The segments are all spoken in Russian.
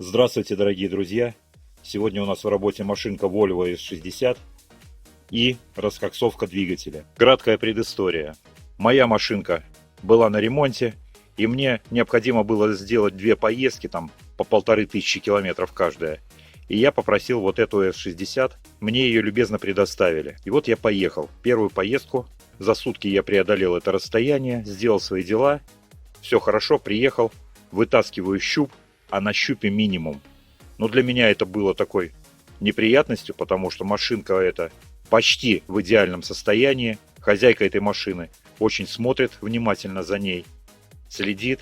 Здравствуйте, дорогие друзья! Сегодня у нас в работе машинка Volvo S60 и раскоксовка двигателя. Краткая предыстория. Моя машинка была на ремонте, и мне необходимо было сделать две поездки, там по 1500 километров каждая. И я попросил вот эту S60, мне ее любезно предоставили. И вот я поехал. Первую поездку, за сутки я преодолел это расстояние, сделал свои дела. Все хорошо, приехал, вытаскиваю щуп, а на щупе минимум. Но для меня это было такой неприятностью, потому что машинка эта почти в идеальном состоянии. Хозяйка этой машины очень смотрит внимательно за ней, следит.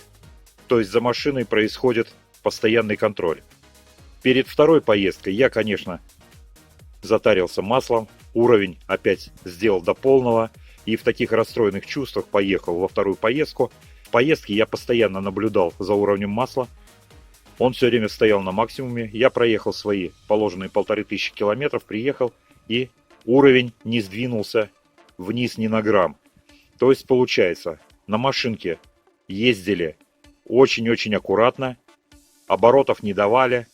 То есть за машиной происходит постоянный контроль. Перед второй поездкой я, конечно, затарился маслом, уровень опять сделал до полного. И в таких расстроенных чувствах поехал во вторую поездку. В поездке я постоянно наблюдал за уровнем масла. Он все время стоял на максимуме. Я проехал свои положенные 1500 километров, приехал, и уровень не сдвинулся вниз ни на грамм. То есть получается, на машинке ездили очень-очень аккуратно, оборотов не давали.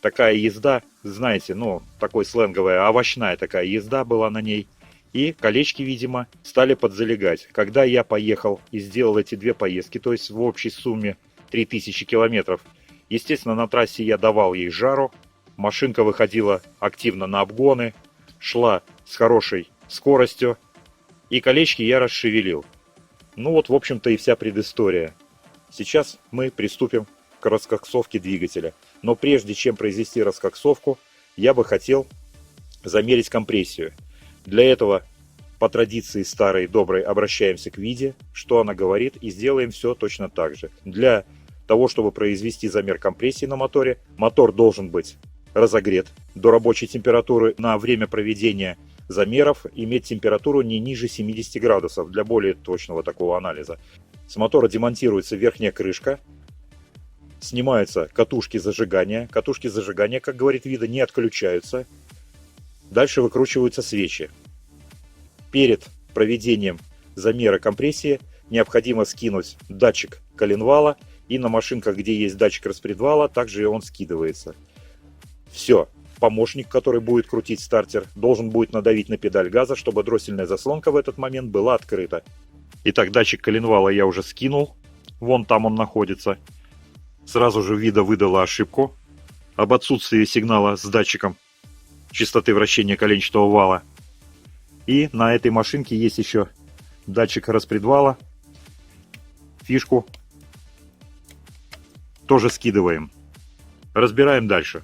Такая езда, знаете, такой сленговая, овощная такая езда была на ней. И колечки, видимо, стали подзалегать. Когда я поехал и сделал эти две поездки, то есть в общей сумме 3000 километров, естественно, на трассе я давал ей жару, машинка выходила активно на обгоны, шла с хорошей скоростью, и колечки я расшевелил. В общем-то, и вся предыстория. Сейчас мы приступим к раскоксовке двигателя. Но прежде чем произвести раскоксовку, я бы хотел замерить компрессию. Для этого, по традиции старой доброй, обращаемся к ВИДе, что она говорит, и сделаем все точно так же. Для того, чтобы произвести замер компрессии на моторе, мотор должен быть разогрет до рабочей температуры. На время проведения замеров иметь температуру не ниже 70 градусов для более точного такого анализа. С мотора демонтируется верхняя крышка, снимаются катушки зажигания. Катушки зажигания, как говорит ВИДа, не отключаются. Дальше выкручиваются свечи. Перед проведением замера компрессии необходимо скинуть датчик коленвала. И на машинках, где есть датчик распредвала, также он скидывается. Все. Помощник, который будет крутить стартер, должен будет надавить на педаль газа, чтобы дроссельная заслонка в этот момент была открыта. Итак, датчик коленвала я уже скинул. Вон там он находится. Сразу же ВИДа выдала ошибку об отсутствии сигнала с датчиком частоты вращения коленчатого вала. И на этой машинке есть еще датчик распредвала. Фишку тоже скидываем. Разбираем дальше.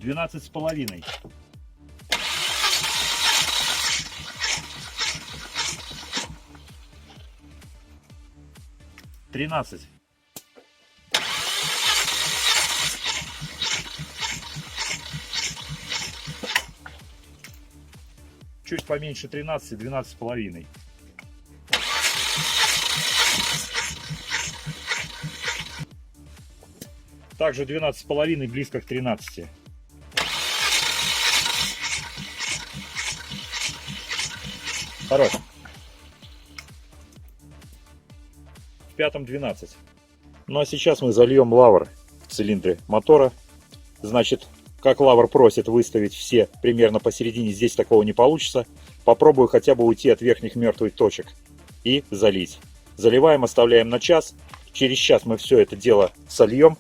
Двенадцать с половиной. 13. 14. чуть поменьше 13, 12,5. Также 12,5 близко к 13. Хорош. В пятом 12. Ну а сейчас мы зальем лавр в цилиндре мотора. Значит, как лавр просит выставить все примерно посередине, здесь такого не получится. Попробую хотя бы уйти от верхних мертвых точек и залить. Заливаем, оставляем на час. Через час мы все это дело сольем.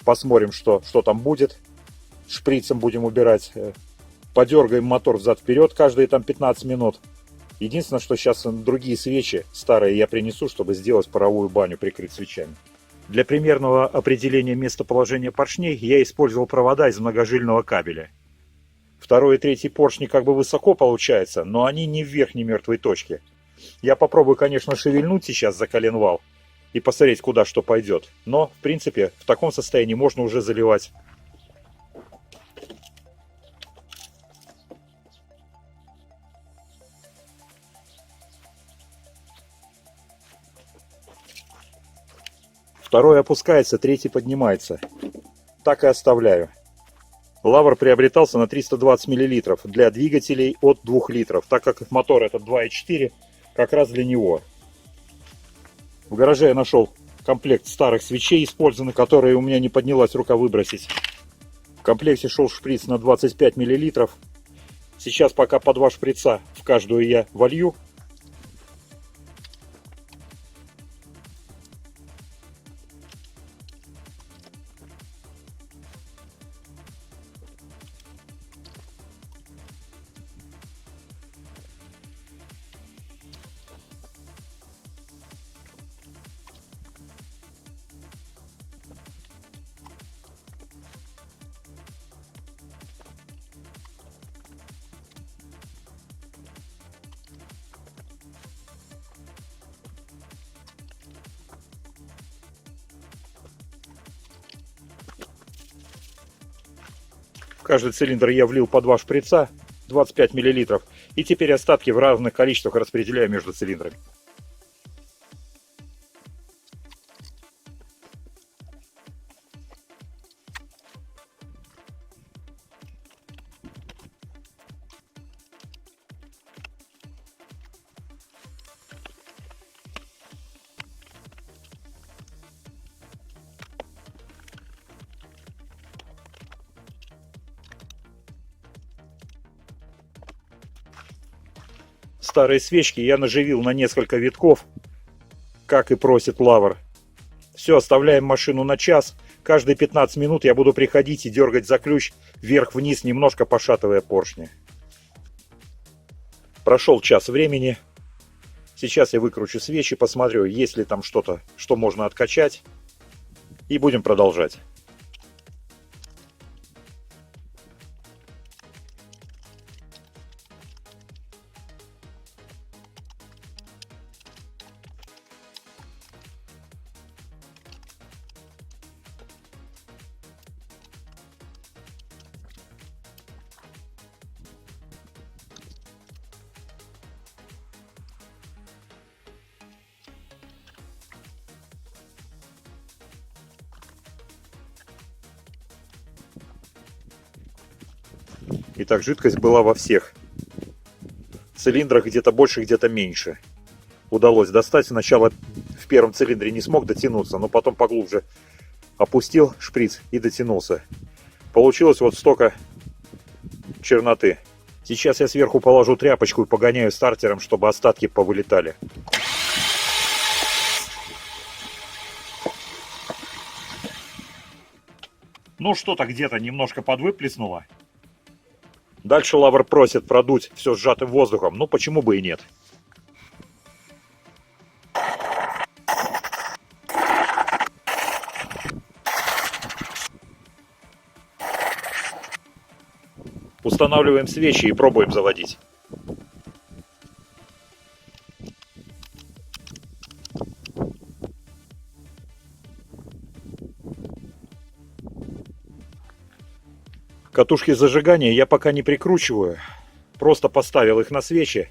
Посмотрим, что там будет. Шприцем будем убирать. Подергаем мотор взад-вперед каждые там 15 минут. Единственное, что сейчас другие свечи старые я принесу, чтобы сделать паровую баню, прикрыть свечами. Для примерного определения местоположения поршней я использовал провода из многожильного кабеля. Второй и третий поршни как бы высоко получается, но они не в верхней мертвой точке. Я попробую, конечно, шевельнуть сейчас за коленвал и посмотреть, куда что пойдет. Но, в принципе, в таком состоянии можно уже заливать. Второй опускается, третий поднимается. Так и оставляю. Лавр приобретался на 320 мл для двигателей от 2 литров, так как мотор этот 2.4, как раз для него. В гараже я нашел комплект старых свечей использованных, которые у меня не поднялась рука выбросить. В комплекте шел шприц на 25 мл. Сейчас пока по 2 шприца в каждую я волью. В каждый цилиндр я влил по 2 шприца, 25 мл. И теперь остатки в разных количествах распределяю между цилиндрами. Старые свечки я наживил на несколько витков, как и просит лавр. Все, оставляем машину на час. Каждые 15 минут я буду приходить и дергать за ключ вверх-вниз, немножко пошатывая поршни. Прошел час времени. Сейчас я выкручу свечи, посмотрю, есть ли там что-то, что можно откачать. И будем продолжать. Итак, жидкость была во всех цилиндрах, где-то больше, где-то меньше. Удалось достать. Сначала в первом цилиндре не смог дотянуться, но потом поглубже опустил шприц и дотянулся. Получилось вот столько черноты. Сейчас я сверху положу тряпочку и погоняю стартером, чтобы остатки повылетали. Ну что-то где-то немножко подвыплеснуло. Дальше лавр просит продуть все сжатым воздухом. Ну почему бы и нет. Устанавливаем свечи и пробуем заводить. Катушки зажигания я пока не прикручиваю. просто поставил их на свечи,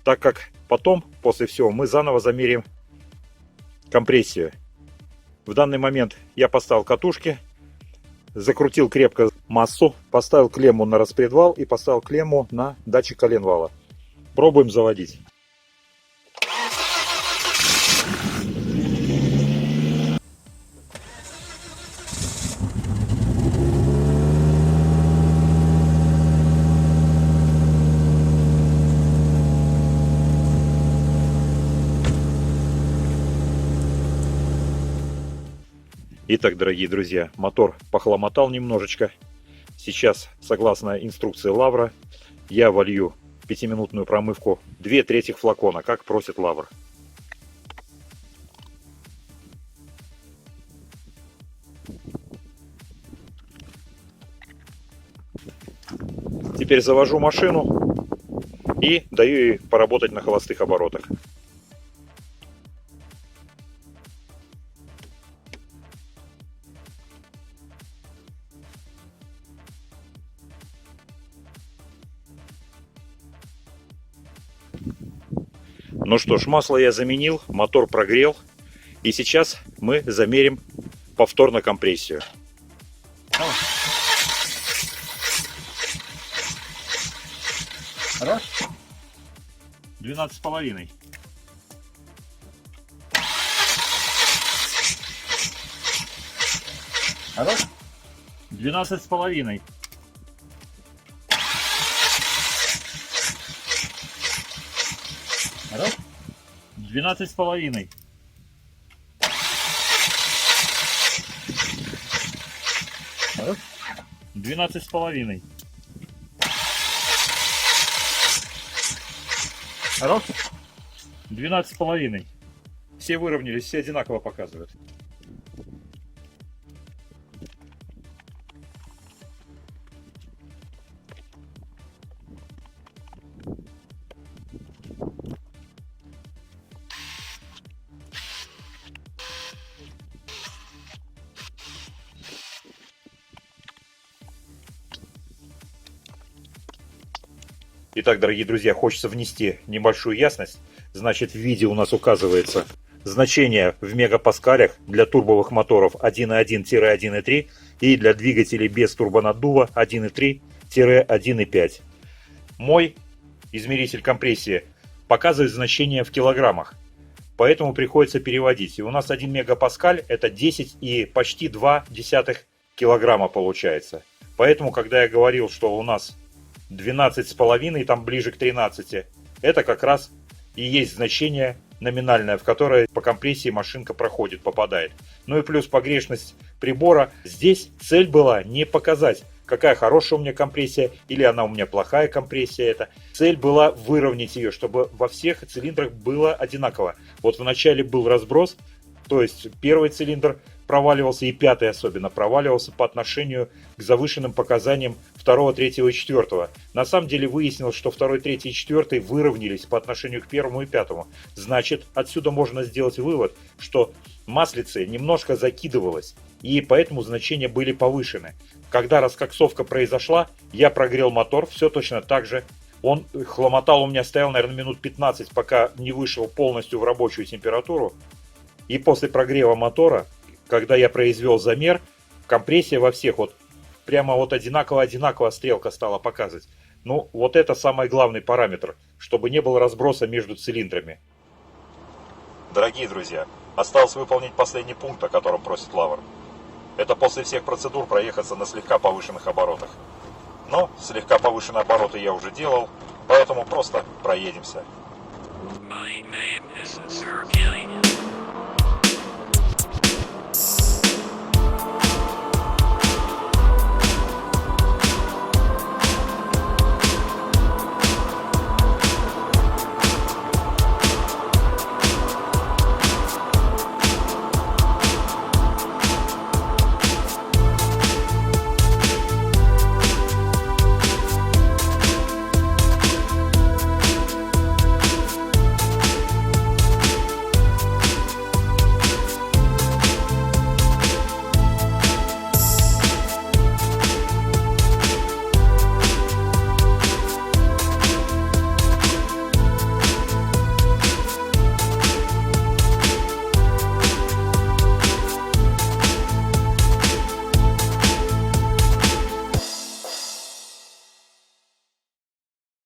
так как потом, после всего, мы заново замерим компрессию. В данный момент я поставил катушки, закрутил крепко массу, поставил клемму на распредвал и поставил клемму на датчик коленвала. Пробуем заводить. Итак, дорогие друзья, мотор похломотал немножечко. Сейчас, согласно инструкции Лавра, я волью в 5-минутную промывку 2/3 флакона, как просит Лавр. Теперь завожу машину и даю ей поработать на холостых оборотах. Ну что ж, масло я заменил, мотор прогрел. И сейчас мы замерим повторно компрессию. Раз. 12,5. Раз. 12,5. Раз. 12,5. Раз. 12,5. Раз. 12,5. Все выровнялись, все одинаково показывают. Итак, дорогие друзья, хочется внести небольшую ясность. Значит, в видео у нас указывается значение в мегапаскалях для турбовых моторов 1.1-1.3 и для двигателей без турбонаддува 1.3-1.5. Мой измеритель компрессии показывает значение в килограммах, поэтому приходится переводить. И у нас 1 мегапаскаль это 10 и почти 0,2 килограмма получается. Поэтому, когда я говорил, что у нас 12,5, там ближе к 13, это как раз и есть значение номинальное, в которое по компрессии машинка проходит, попадает. Ну и плюс погрешность прибора. Здесь цель была не показать, какая хорошая у меня компрессия или она у меня плохая компрессия. Это цель была выровнять ее, чтобы во всех цилиндрах было одинаково. Вот в начале был разброс, то есть первый цилиндр проваливался и пятый особенно проваливался по отношению к завышенным показаниям второго, третьего и четвертого. На самом деле выяснилось, что второй, третий и четвертый выровнялись по отношению к первому и пятому. Значит, отсюда можно сделать вывод, что маслице немножко закидывалось, и поэтому значения были повышены. Когда раскоксовка произошла, я прогрел мотор, все точно так же. Он хломотал у меня, стоял, наверное, минут 15, пока не вышел полностью в рабочую температуру. И после прогрева мотора, когда я произвел замер, компрессия во всех вот прямо вот одинаково стрелка стала показывать. Ну, вот это самый главный параметр, чтобы не было разброса между цилиндрами. Дорогие друзья, осталось выполнить последний пункт, о котором просит Лавр. Это после всех процедур проехаться на слегка повышенных оборотах. Но слегка повышенные обороты я уже делал, поэтому просто проедемся. My name is Sir Gillian.